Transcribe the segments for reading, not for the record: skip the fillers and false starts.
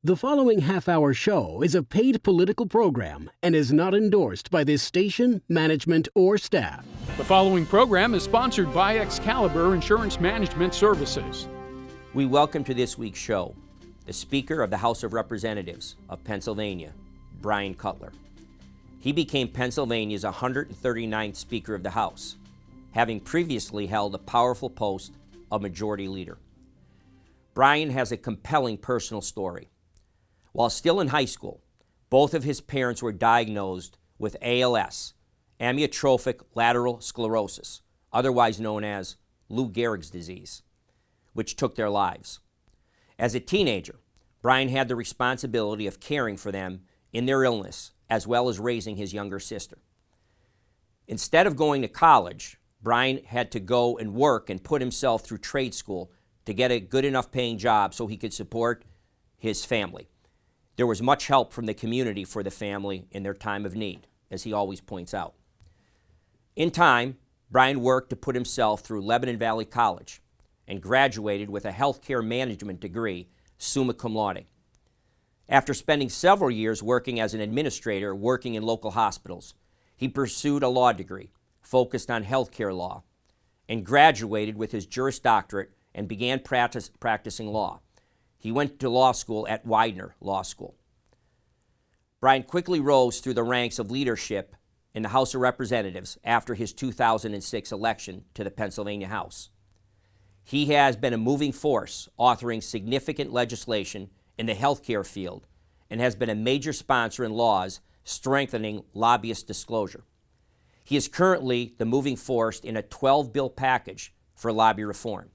The following half-hour show is a paid political program and is not endorsed by this station, management, or staff. The following program is sponsored by Excalibur Insurance Management Services. We welcome to this week's show the Speaker of the House of Representatives of Pennsylvania, Bryan Cutler. He became Pennsylvania's 139th Speaker of the House, having previously held a powerful post of Majority Leader. Bryan has a compelling personal story. While still in high school, both of his parents were diagnosed with ALS, amyotrophic lateral sclerosis, otherwise known as Lou Gehrig's disease, which took their lives. As a teenager, Bryan had the responsibility of caring for them in their illness, as well as raising his younger sister. Instead of going to college, Bryan had to go and work and put himself through trade school to get a good enough paying job so he could support his family. There was much help from the community for the family in their time of need, as he always points out. In time, Bryan worked to put himself through Lebanon Valley College and graduated with a healthcare management degree, summa cum laude. After spending several years working as an administrator working in local hospitals, he pursued a law degree focused on healthcare law and graduated with his Juris Doctorate and began practicing law. He went to law school at Widener Law School. Bryan quickly rose through the ranks of leadership in the House of Representatives after his 2006 election to the Pennsylvania House. He has been a moving force, authoring significant legislation in the healthcare field, and has been a major sponsor in laws strengthening lobbyist disclosure. He is currently the moving force in a 12-bill package for lobby reform.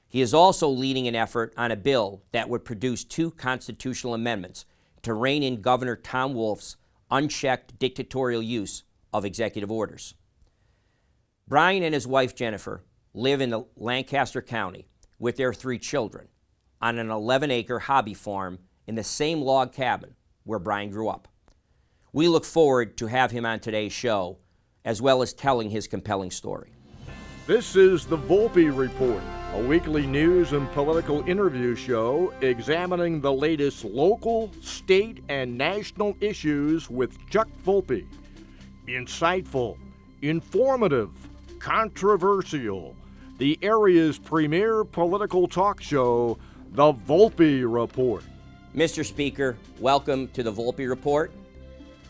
He is also leading an effort on a bill that would produce 2 constitutional amendments to rein in Governor Tom Wolf's unchecked dictatorial use of executive orders. Bryan and his wife Jennifer live in Lancaster County with their 3 children on an 11-acre hobby farm in the same log cabin where Bryan grew up. We look forward to have him on today's show, as well as telling his compelling story. This is the Volpe Report, a weekly news and political interview show examining the latest local, state, and national issues with Chuck Volpe. Insightful, informative, controversial, the area's premier political talk show, the Volpe Report. Mr. Speaker, welcome to the Volpe Report.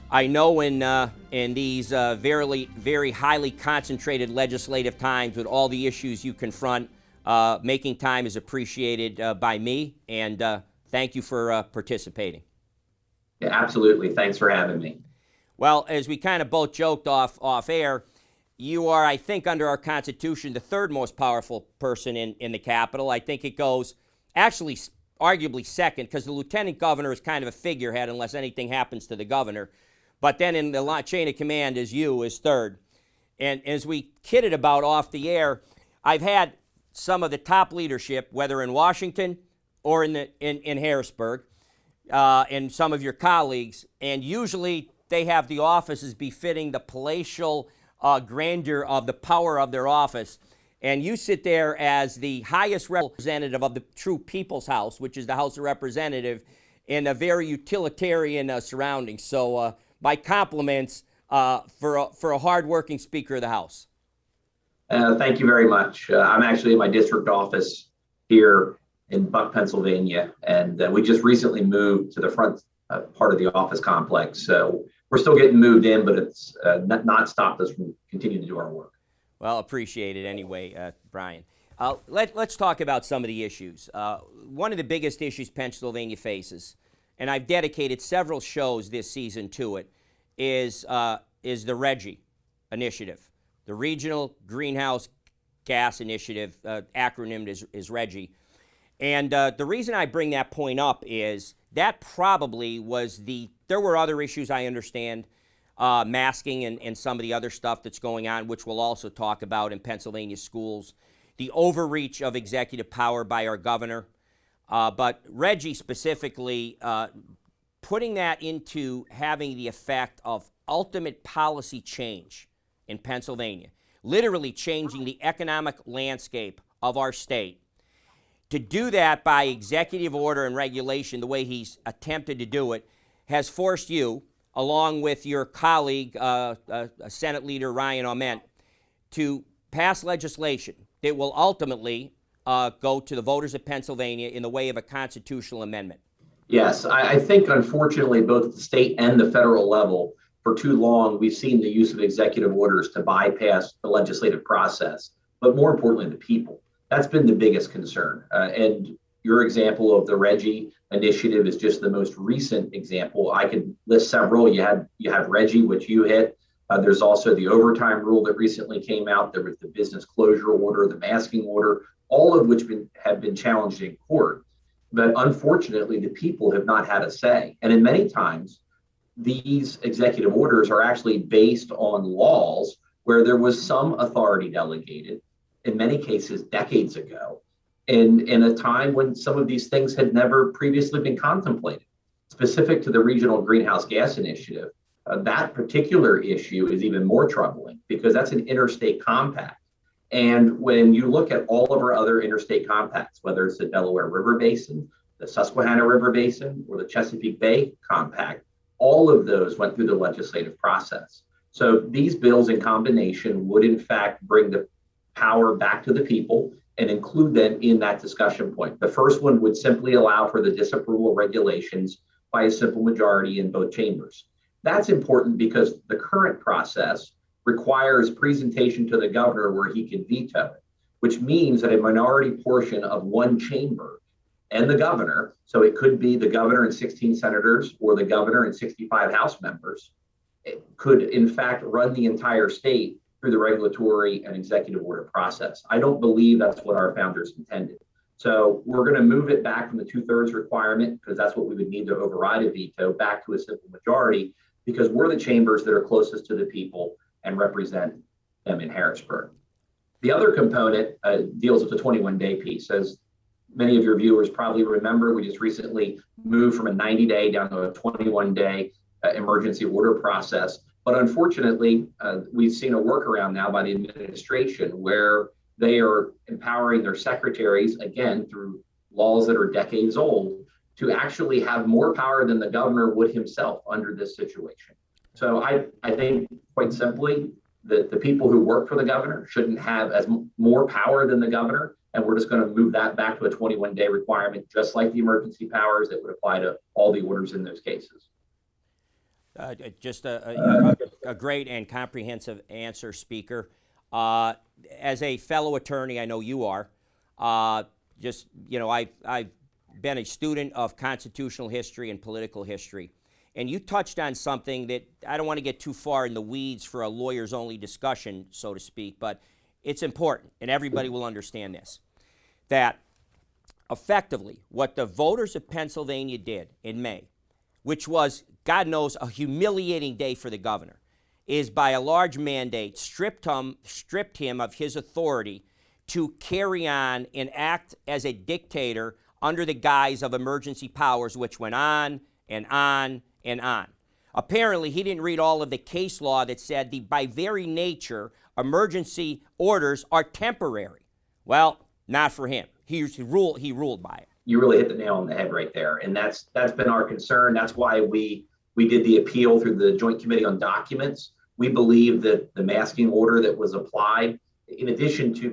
I know in these very highly concentrated legislative times with all the issues you confront, making time is appreciated by me, and thank you for participating. Yeah, absolutely. Thanks for having me. Well, as we kind of both joked off air, you are, I think, under our Constitution, the 3rd most powerful person in the Capitol. I think it goes, actually, arguably 2nd, because the lieutenant governor is kind of a figurehead unless anything happens to the governor. But then in the chain of command is 3rd. And as we kidded about off the air, I've had some of the top leadership, whether in Washington or in Harrisburg, and some of your colleagues, and usually they have the offices befitting the palatial grandeur of the power of their office. And you sit there as the highest representative of the true people's house, which is the House of Representatives, in a very utilitarian surrounding. So my compliments for a hard-working Speaker of the House. Thank you very much. I'm actually in my district office here in Buck, Pennsylvania, and we just recently moved to the front part of the office complex. So we're still getting moved in, but it's not stopped us from continuing to do our work. Well, appreciate it anyway, Bryan. Let's talk about some of the issues. One of the biggest issues Pennsylvania faces, and I've dedicated several shows this season to it, is the RGGI initiative, the Regional Greenhouse Gas Initiative, acronymed is RGGI. And the reason I bring that point up is that probably was there were other issues, I understand, masking and some of the other stuff that's going on, which we'll also talk about in Pennsylvania schools, the overreach of executive power by our governor. But RGGI specifically, putting that into having the effect of ultimate policy change in Pennsylvania, literally changing the economic landscape of our state. to do that by executive order and regulation, the way he's attempted to do it, has forced you, along with your colleague, Senate Leader Ryan Aument, to pass legislation that will ultimately go to the voters of Pennsylvania in the way of a constitutional amendment. Yes, I think unfortunately, both at the state and the federal level, for too long, we've seen the use of executive orders to bypass the legislative process, but more importantly, the people. That's been the biggest concern. And your example of the Reggie initiative is just the most recent example. I could list several. You have Reggie, which you hit. There's also the overtime rule that recently came out. There was the business closure order, the masking order, all of which have been challenged in court. But unfortunately, the people have not had a say. And in many times, these executive orders are actually based on laws where there was some authority delegated, in many cases decades ago, in a time when some of these things had never previously been contemplated. Specific to the Regional Greenhouse Gas Initiative, that particular issue is even more troubling because that's an interstate compact. And when you look at all of our other interstate compacts, whether it's the Delaware River Basin, the Susquehanna River Basin, or the Chesapeake Bay Compact, all of those went through the legislative process. So these bills in combination would in fact bring the power back to the people and include them in that discussion point. The first one would simply allow for the disapproval of regulations by a simple majority in both chambers. That's important because the current process requires presentation to the governor where he can veto it, which means that a minority portion of one chamber and the governor, so it could be the governor and 16 senators or the governor and 65 House members, could in fact run the entire state through the regulatory and executive order process. I don't believe that's what our founders intended. So we're going to move it back from the 2/3 requirement, because that's what we would need to override a veto, back to a simple majority, because we're the chambers that are closest to the people and represent them in Harrisburg. The other component deals with the 21-day piece. As many of your viewers probably remember, we just recently moved from a 90-day down to a 21-day emergency order process. But unfortunately, we've seen a workaround now by the administration where they are empowering their secretaries, again, through laws that are decades old, to actually have more power than the governor would himself under this situation. So I think, quite simply, that the people who work for the governor shouldn't have as more power than the governor, and we're just going to move that back to a 21-day requirement, just like the emergency powers that would apply to all the orders in those cases. Just a great and comprehensive answer, Speaker. As a fellow attorney, I know you are. I've been a student of constitutional history and political history. And you touched on something that I don't want to get too far in the weeds for a lawyer's only discussion, so to speak, but it's important, and everybody will understand this, that effectively what the voters of Pennsylvania did in May, which was, God knows, a humiliating day for the governor, is by a large mandate stripped him of his authority to carry on and act as a dictator under the guise of emergency powers, which went on and on and on. Apparently, he didn't read all of the case law that said by very nature, emergency orders are temporary. Well, not for him. He ruled by it. You really hit the nail on the head right there. And that's been our concern. That's why we did the appeal through the Joint Committee on Documents. We believe that the masking order that was applied, in addition to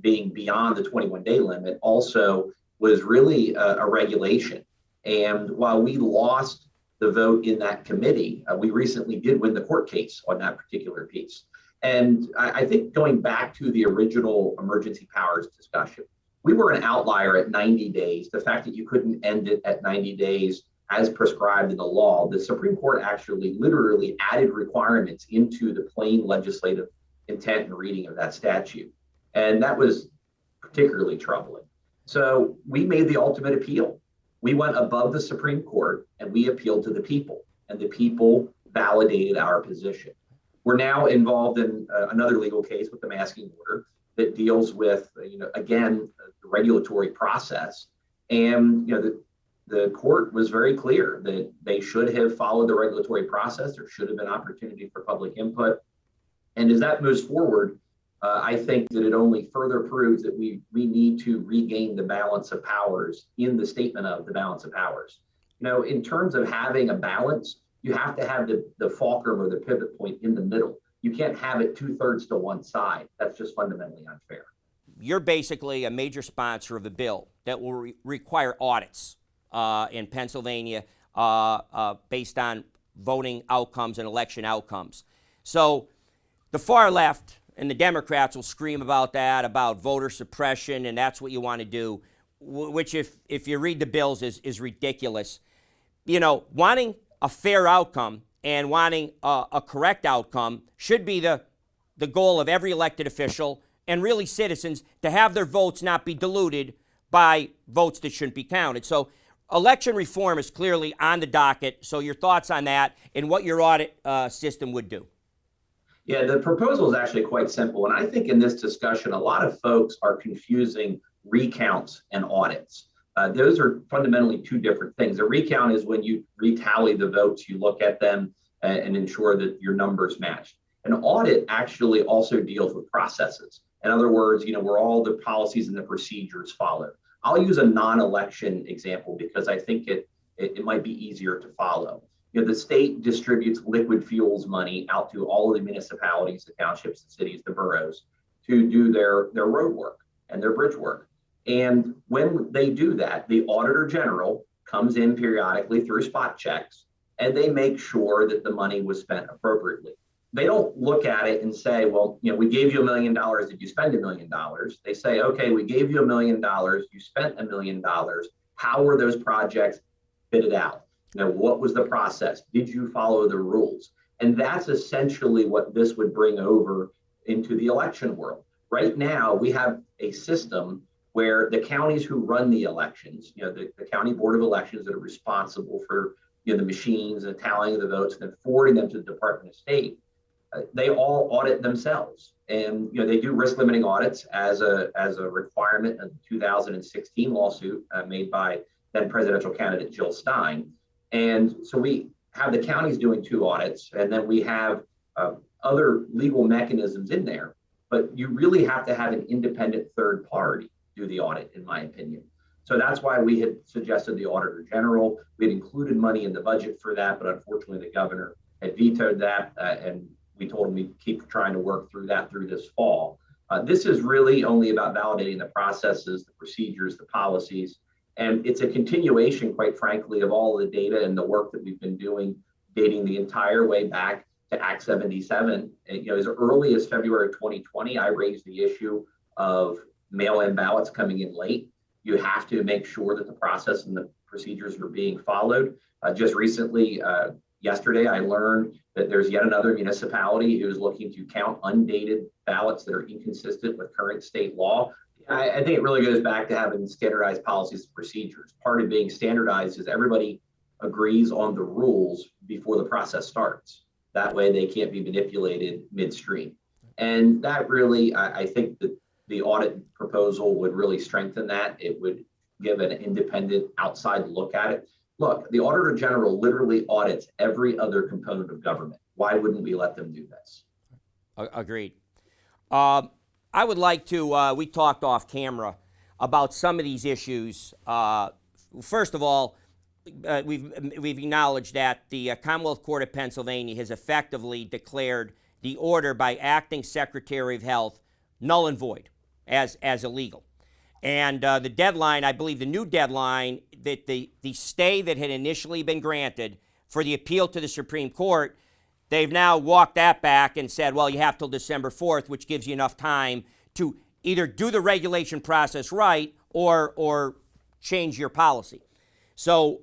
being beyond the 21-day limit, also was really a regulation. And while we lost the vote in that committee, we recently did win the court case on that particular piece. And I think going back to the original emergency powers discussion, we were an outlier at 90 days. The fact that you couldn't end it at 90 days as prescribed in the law, the Supreme Court actually literally added requirements into the plain legislative intent and reading of that statute. And that was particularly troubling. So we made the ultimate appeal. We went above the Supreme Court and we appealed to the people, and the people validated our position. We're now involved in another legal case with the masking order that deals with, again, the regulatory process. And, the court was very clear that they should have followed the regulatory process. There should have been opportunity for public input. And as that moves forward, I think that it only further proves that we need to regain the balance of powers in the statement of the balance of powers. In terms of having a balance, you have to have the fulcrum or the pivot point in the middle. You can't have it 2/3 to one side. That's just fundamentally unfair. You're basically a major sponsor of a bill that will require audits in Pennsylvania based on voting outcomes and election outcomes. So the far left and the Democrats will scream about that, about voter suppression, and that's what you want to do, which if you read the bills is ridiculous. Wanting a fair outcome and wanting a correct outcome should be the goal of every elected official and really citizens, to have their votes not be diluted by votes that shouldn't be counted. So election reform is clearly on the docket. So your thoughts on that and what your audit system would do? Yeah, the proposal is actually quite simple. And I think in this discussion, a lot of folks are confusing recounts and audits. Those are fundamentally two different things. A recount is when you retally the votes, you look at them and ensure that your numbers match. An audit actually also deals with processes. In other words, where all the policies and the procedures follow. I'll use a non-election example because I think it might be easier to follow. The state distributes liquid fuels money out to all of the municipalities, the townships, the cities, the boroughs to do their road work and their bridge work. And when they do that, the auditor general comes in periodically through spot checks, and they make sure that the money was spent appropriately. They don't look at it and say, well, we gave you $1 million. Did you spend $1 million? They say, okay, we gave you $1 million. You spent $1 million. How were those projects fitted out? What was the process? Did you follow the rules? And that's essentially what this would bring over into the election world. Right now, we have a system where the counties who run the elections, the county board of elections that are responsible for the machines and tallying of the votes and then forwarding them to the Department of State, they all audit themselves. And they do risk limiting audits as a requirement of the 2016 lawsuit made by then presidential candidate Jill Stein. And so we have the counties doing 2 audits, and then we have other legal mechanisms in there. But you really have to have an independent third party do the audit, in my opinion. So that's why we had suggested the Auditor General. We had included money in the budget for that, but unfortunately the governor had vetoed that, and we told him we'd keep trying to work through that through this fall. This is really only about validating the processes, the procedures, the policies, and it's a continuation, quite frankly, of all of the data and the work that we've been doing, dating the entire way back to Act 77. And, as early as February 2020, I raised the issue of mail-in ballots coming in late. You have to make sure that the process and the procedures are being followed. Just recently, yesterday, I learned that there's yet another municipality who is looking to count undated ballots that are inconsistent with current state law. I think it really goes back to having standardized policies and procedures. Part of being standardized is everybody agrees on the rules before the process starts. That way they can't be manipulated midstream. And that really, I think that the audit proposal would really strengthen that. It would give an independent outside look at it. Look, the Auditor General literally audits every other component of government. Why wouldn't we let them do this? Agreed. I would like to, we talked off camera about some of these issues. First of all, we've acknowledged that the Commonwealth Court of Pennsylvania has effectively declared the order by acting Secretary of Health null and void as illegal. And the deadline, I believe the new deadline, that the stay that had initially been granted for the appeal to the Supreme Court, they've now walked that back and said, well, you have till December 4th, which gives you enough time to either do the regulation process right or change your policy. So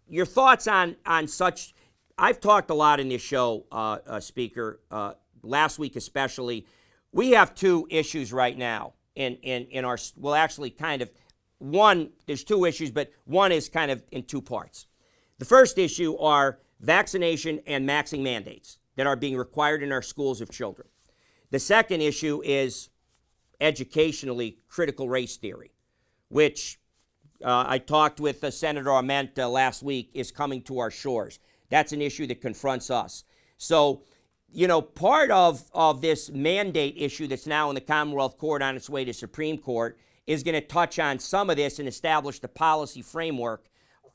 your thoughts on such, I've talked a lot in this show, Speaker, last week especially. We have 2 issues right now in our, well, actually kind of one, there's 2 issues, but one is kind of in 2 parts. The first issue are vaccination and maxing mandates that are being required in our schools of children. The second issue is educationally critical race theory, which I talked with Senator Arment last week, is coming to our shores. That's an issue that confronts us. So part of this mandate issue that's now in the Commonwealth Court on its way to Supreme Court is going to touch on some of this and establish the policy framework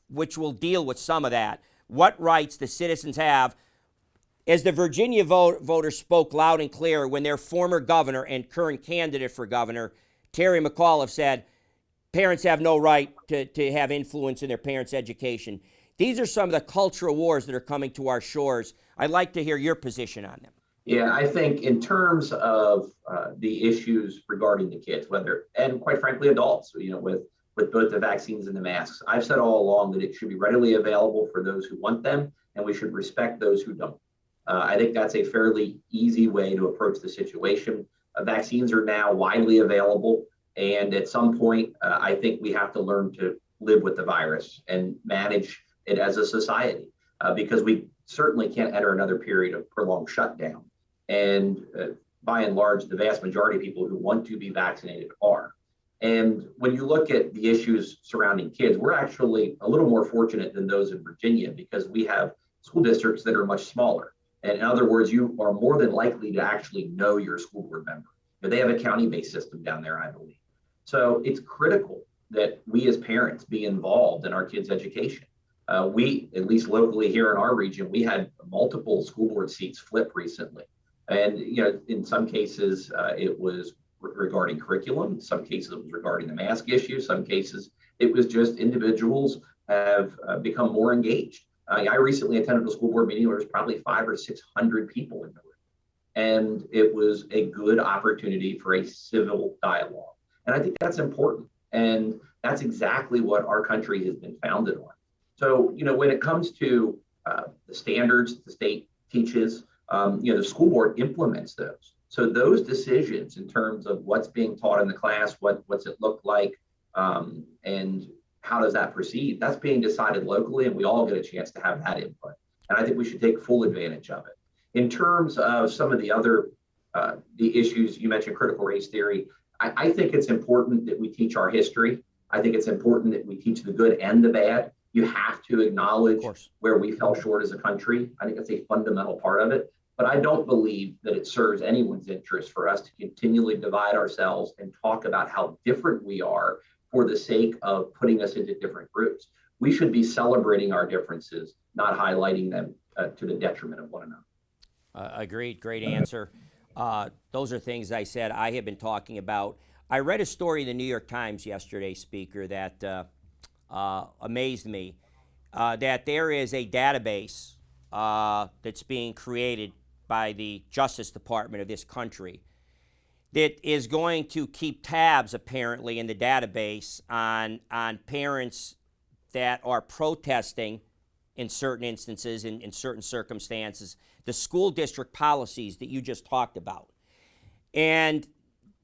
which will deal with some of that. What rights the citizens have. As the Virginia voters spoke loud and clear when their former governor and current candidate for governor, Terry McAuliffe, said parents have no right to have influence in their parents' education. These are some of the cultural wars that are coming to our shores. I'd like to hear your position on them. Yeah, I think in terms of the issues regarding the kids, and quite frankly, adults, with both the vaccines and the masks, I've said all along that it should be readily available for those who want them, and we should respect those who don't. I think that's a fairly easy way to approach the situation. Vaccines are now widely available, and at some point, I think we have to learn to live with the virus and manage it as a society, because we certainly can't enter another period of prolonged shutdown. And by and large, the vast majority of people who want to be vaccinated are. And when you look at the issues surrounding kids, we're actually a little more fortunate than those in Virginia because we have school districts that are much smaller. And in other words, you are more than likely to actually know your school board member. They have a county-based system down there, I believe. So it's critical that we as parents be involved in our kids' education. We, at least locally here in our region, we had multiple school board seats flip recently. And, in some cases, it was regarding curriculum. In some cases, it was regarding the mask issue. Some cases, it was just individuals have become more engaged. I recently attended a school board meeting where there was probably 500 or 600 people in the room. And it was a good opportunity for a civil dialogue. And I think that's important. And that's exactly what our country has been founded on. So, when it comes to the standards the state teaches, the school board implements those. So those decisions in terms of what's being taught in the class, what's it look like, and how does that proceed, that's being decided locally, and we all get a chance to have that input. And I think we should take full advantage of it. In terms of some of the other the issues, you mentioned critical race theory. I think it's important that we teach our history. I think it's important that we teach the good and the bad. You have to acknowledge where we fell short as a country. I think that's a fundamental part of it. But I don't believe that it serves anyone's interest for us to continually divide ourselves and talk about how different we are for the sake of putting us into different groups. We should be celebrating our differences, not highlighting them to the detriment of one another. Agreed. Great answer. Those are things I said I have been talking about. I read a story in the New York Times yesterday, Speaker, that amazed me, that there is a database that's being created by the Justice Department of this country that is going to keep tabs, apparently, in the database on parents that are protesting in certain instances, in certain circumstances, the school district policies that you just talked about. And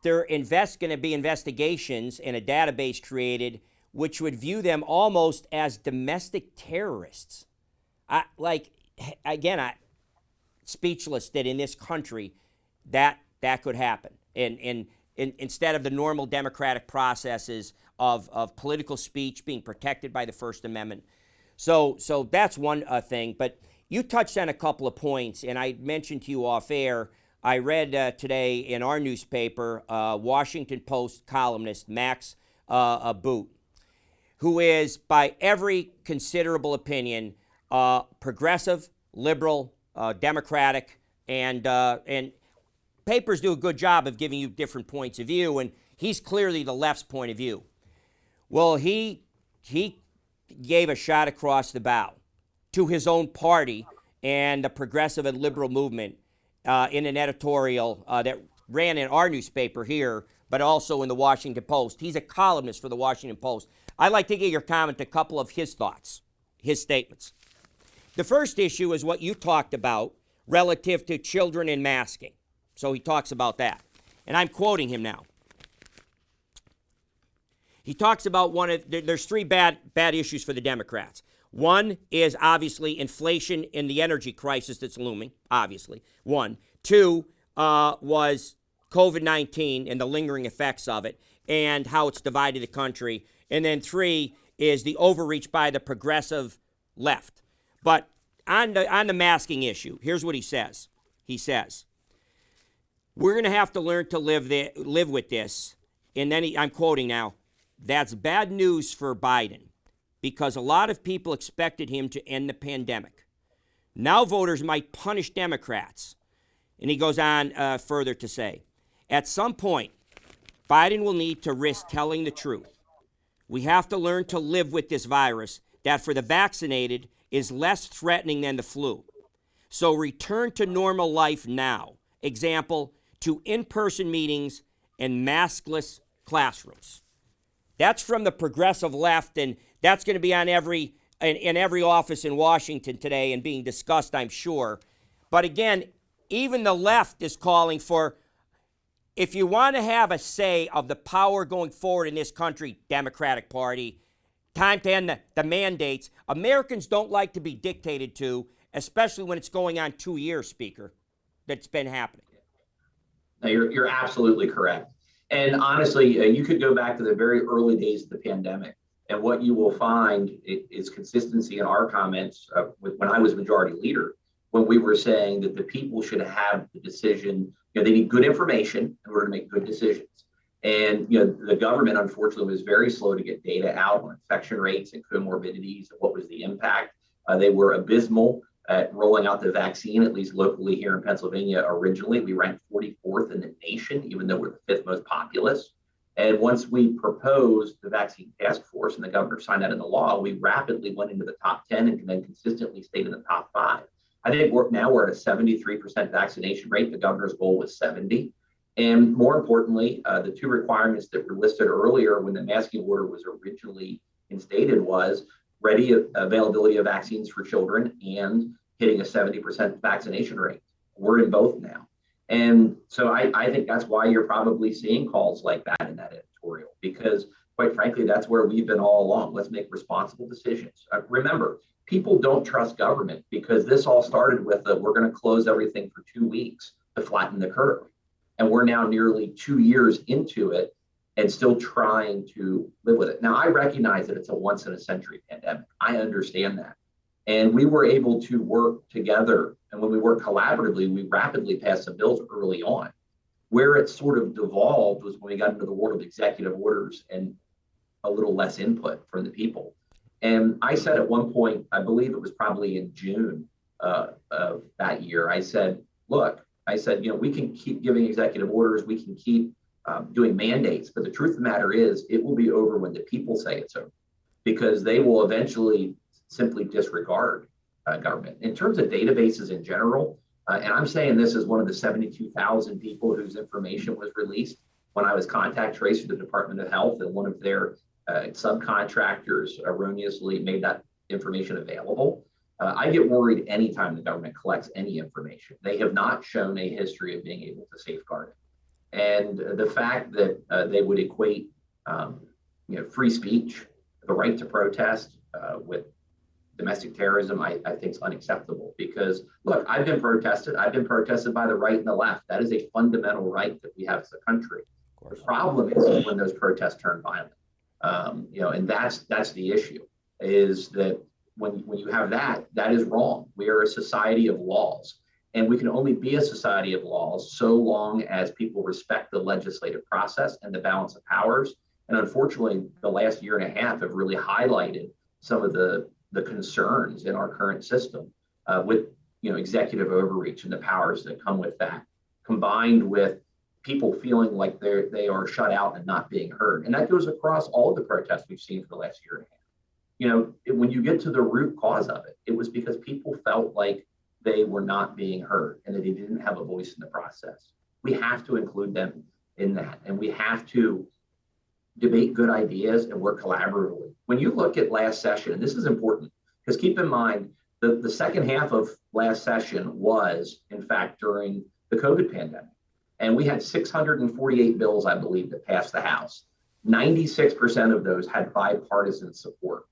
there going to be investigations and a database created which would view them almost as domestic terrorists. I'm speechless that in this country that could happen. And instead of the normal democratic processes of political speech being protected by the First Amendment. So that's one thing. But you touched on a couple of points, and I mentioned to you off air, I read today in our newspaper, Washington Post columnist Max Boot, who is, by every considerable opinion, progressive, liberal, democratic, and papers do a good job of giving you different points of view, and he's clearly the left's point of view. Well, he gave a shot across the bow to his own party and the progressive and liberal movement in an editorial that ran in our newspaper here, but also in the Washington Post. He's a columnist for the Washington Post. I'd like to get your comment to a couple of his thoughts, his statements. The first issue is what you talked about relative to children and masking. So he talks about that. And I'm quoting him now. He talks about there's three bad issues for the Democrats. One is obviously inflation and the energy crisis that's looming, obviously. One. Two was COVID-19 and the lingering effects of it and how it's divided the country. And then three is the overreach by the progressive left. But on the masking issue, here's what he says. he says, we're going to have to learn to live with this. And then I'm quoting now, that's bad news for Biden because a lot of people expected him to end the pandemic. Now voters might punish Democrats. And he goes on further to say, at some point, Biden will need to risk telling the truth. We have to learn to live with this virus that for the vaccinated is less threatening than the flu. So return to normal life now. Example, to in-person meetings and maskless classrooms. That's from the progressive left, and that's going to be on in every office in Washington today and being discussed, I'm sure. But again, even the left is calling for, if you want to have a say of the power going forward in this country, Democratic Party, time to end the mandates. Americans don't like to be dictated to, especially when it's going on 2 years, Speaker, that's been happening. No, you're absolutely correct. And honestly, you could go back to the very early days of the pandemic, and what you will find is consistency in our comments when I was majority leader, when we were saying that the people should have the decision. They need good information in order to make good decisions. And the government, unfortunately, was very slow to get data out on infection rates and comorbidities and what was the impact. They were abysmal at rolling out the vaccine, at least locally here in Pennsylvania. Originally, we ranked 44th in the nation, even though we're the fifth most populous. And once we proposed the vaccine task force and the governor signed that into law, we rapidly went into the top 10 and then consistently stayed in the top 5. I think we're at a 73% vaccination rate. The governor's goal was 70. And more importantly, the two requirements that were listed earlier when the masking order was originally instated was ready availability of vaccines for children and hitting a 70% vaccination rate. We're in both now. And so I think that's why you're probably seeing calls like that in that editorial, because quite frankly, that's where we've been all along. Let's make responsible decisions. Remember, people don't trust government because this all started with we're going to close everything for 2 weeks to flatten the curve. And we're now nearly 2 years into it and still trying to live with it. Now, I recognize that it's a once in a century pandemic. I understand that. And we were able to work together. And when we work collaboratively, we rapidly passed some bills early on. Where it sort of devolved was when we got into the world of executive orders and a little less input from the people. And I said at one point, I believe it was probably in June of that year, I said, look, we can keep giving executive orders, we can keep doing mandates, but the truth of the matter is it will be over when the people say it's over, because they will eventually simply disregard government. In terms of databases in general, and I'm saying this as one of the 72,000 people whose information was released when I was contact traced through the Department of Health, and one of their subcontractors erroneously made that information available. I get worried anytime the government collects any information. They have not shown a history of being able to safeguard it. And the fact that they would equate free speech, the right to protest with domestic terrorism, I think is unacceptable. Because look, I've been protested by the right and the left. That is a fundamental right that we have as a country. The problem is when those protests turn violent. And that's the issue, is that when you have that is wrong. We are a society of laws, and we can only be a society of laws so long as people respect the legislative process and the balance of powers. And unfortunately, the last year and a half have really highlighted some of the concerns in our current system with executive overreach and the powers that come with that, combined with people feeling like they are shut out and not being heard. And that goes across all of the protests we've seen for the last year and a half. When you get to the root cause of it, it was because people felt like they were not being heard and that they didn't have a voice in the process. We have to include them in that, and we have to debate good ideas and work collaboratively. When you look at last session, and this is important, because keep in mind, the second half of last session was, in fact, during the COVID pandemic. And we had 648 bills, I believe, that passed the House. 96% of those had bipartisan support,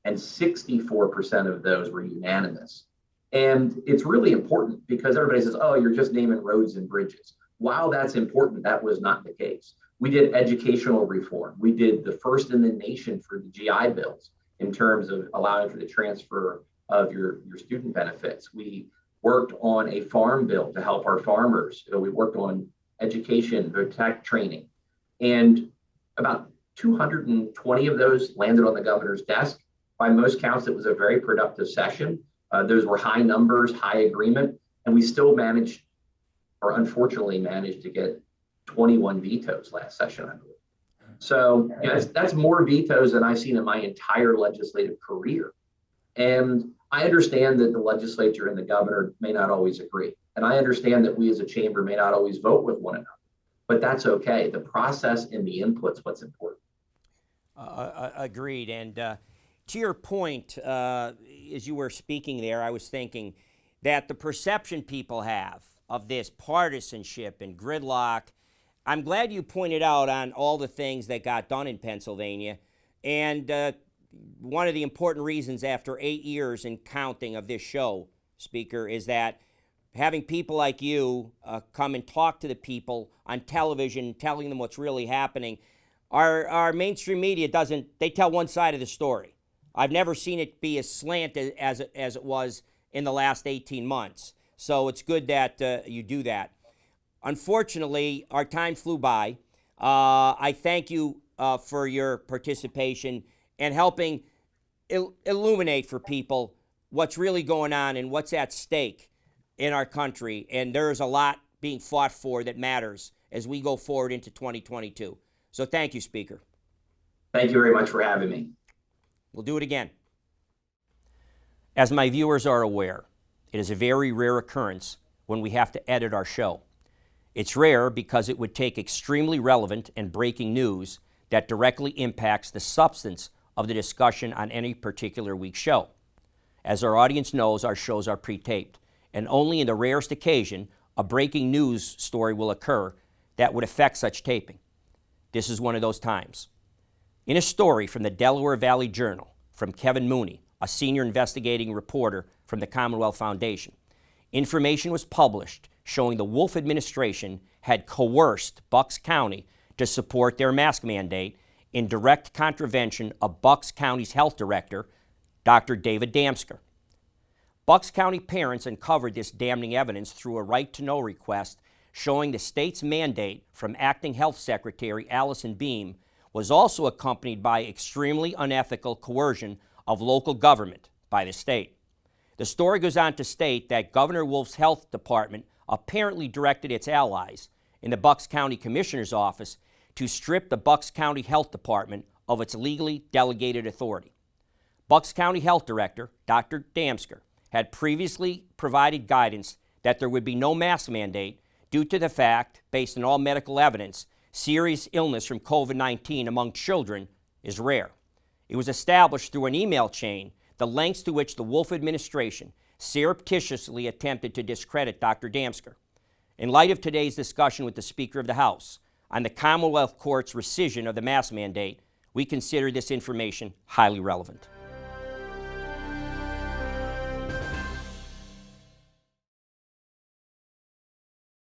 and 64% of those were unanimous. And it's really important because everybody says, oh, you're just naming roads and bridges. While that's important, that was not the case. We did educational reform. We did the first in the nation for the GI bills in terms of allowing for the transfer of your student benefits. We worked on a farm bill to help our farmers. We worked on education, tech training, and about 220 of those landed on the governor's desk. By most counts, it was a very productive session. Those were high numbers, high agreement, and we still managed, or unfortunately managed, to get 21 vetoes last session, I believe. So that's more vetoes than I've seen in my entire legislative career. And I understand that the legislature and the governor may not always agree. And I understand that we as a chamber may not always vote with one another, but that's okay. The process and the input's what's important. Agreed. And to your point, as you were speaking there, I was thinking that the perception people have of this partisanship and gridlock, I'm glad you pointed out on all the things that got done in Pennsylvania. And one of the important reasons after 8 years and counting of this show, Speaker, is that having people like you come and talk to the people on television, telling them what's really happening, our mainstream media they tell one side of the story. I've never seen it be as slanted as it was in the last 18 months. So it's good that you do that. Unfortunately, our time flew by. I thank you for your participation and helping illuminate for people what's really going on and what's at stake in our country. And there's a lot being fought for that matters as we go forward into 2022. So thank you, Speaker. Thank you very much for having me. We'll do it again. As my viewers are aware, it is a very rare occurrence when we have to edit our show. It's rare because it would take extremely relevant and breaking news that directly impacts the substance of the discussion on any particular week's show. As our audience knows, our shows are pre-taped, and only in the rarest occasion a breaking news story will occur that would affect such taping. This is one of those times. In a story from the Delaware Valley Journal from Kevin Mooney, a senior investigating reporter from the Commonwealth Foundation, information was published showing the Wolf administration had coerced Bucks County to support their mask mandate in direct contravention of Bucks County's health director, Dr. David Damsker. Bucks County parents uncovered this damning evidence through a right-to-know request showing the state's mandate from Acting Health Secretary Allison Beam was also accompanied by extremely unethical coercion of local government by the state. The story goes on to state that Governor Wolf's health department apparently directed its allies in the Bucks County Commissioner's office to strip the Bucks County Health Department of its legally delegated authority. Bucks County Health Director, Dr. Damsker, had previously provided guidance that there would be no mask mandate due to the fact, based on all medical evidence, serious illness from COVID-19 among children is rare. It was established through an email chain the lengths to which the Wolf administration surreptitiously attempted to discredit Dr. Damsker. In light of today's discussion with the Speaker of the House on the Commonwealth Court's rescission of the mask mandate, we consider this information highly relevant.